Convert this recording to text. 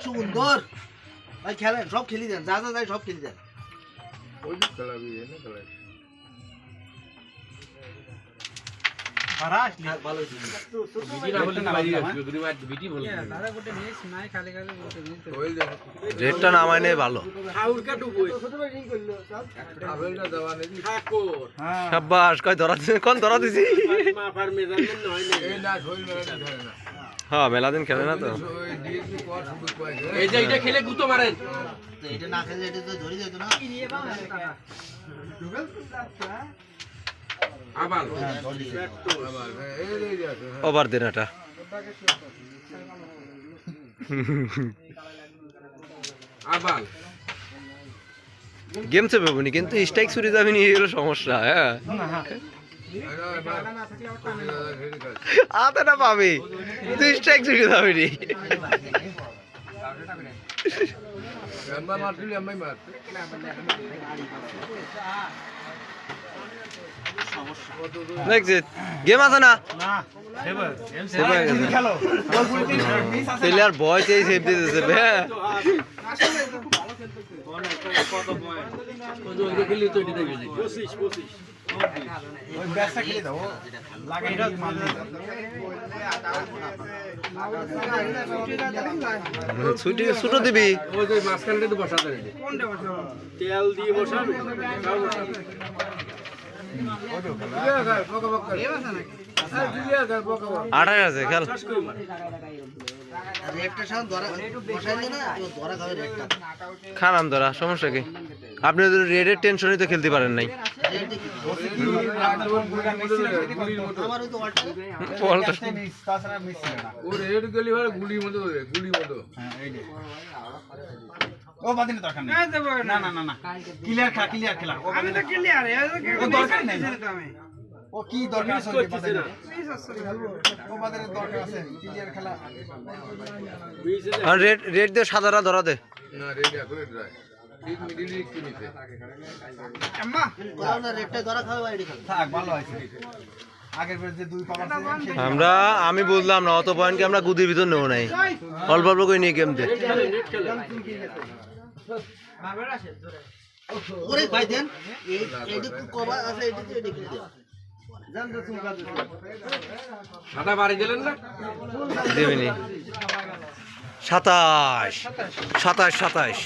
সুন্দর ভাই খেলেন, সব খেলি দেন, যা যা যাই সব খেলি দেন। রেটটা নামায় নেই ভালো। সাব্বাস, কয় ধরা দিছি, কোন ধরা দিছি? হ্যাঁ, মেলা দিন খেলে না তো। এই যে এটা খেলে গুতো মারেন, এটা না খেলে এটা তো ধরে যেত না। আবার ওভার দিন এটা। আবার গেম চেপে বনি, কিন্তু স্ট্রাইক ছুরি যাবি নি, এগুলো সমস্যা। হ্যাঁ, আতে না পাবি, তুই স্ট্রাইক ছুরি যাবি নি। দেখছি গেম আছে না, প্লেয়ার ভয় চেয়ে সেভ দিতেছে। হ্যাঁ, ছুটো দিবি, মাঝখানটা বসাতে তেল দিয়ে বসাবে। আঠাশ আছে খেল। রেডটা সামনে ধরা বসাইলে না, ও ধরা খাবে রেডটা। খানাম ধরা, সমস্যা কি? আপনি রেডের টেনশনই তো খেলতে পারেন নাই। রেড দেখি আমার ওই তো বলটা ও রেড গলি হয় গুলির মতো, গুলির মতো। ও বাদিনে দরকার নেই। না না না না, ক্লিয়ার খেলা, ক্লিয়ার খেলা। আমি তো ক্লিয়ার, ও দরকার নেই তো। আমি ও কি দরকার আছে ওই বাদিনে? ও বাদিনে দরকার আছে ক্লিয়ার খেলা। আর রেড দিয়ে সাদারা ধরা দে। না রেড এখন ড্রাই ঠিক মিডিলে একটু নিচে। আম্মা কোথাও না, রেডটা ধরা খাবে বাইরে খাবে। থাক, ভালো হয়েছে। আগের বার যে দুই কভার ছিল আমি বুঝলাম না, অত পয়েন্ট কি আমরা গুদির ভিতর নেবো নাই, অল্প অল্প করে নিয়ে গেম দে। ওরে ভাই দেন, এইটা কভার আছে, এইটা দিয়ে দেখি দেন। সাদা বাড়ি দিলেন না? দিবিনি। 27 27 27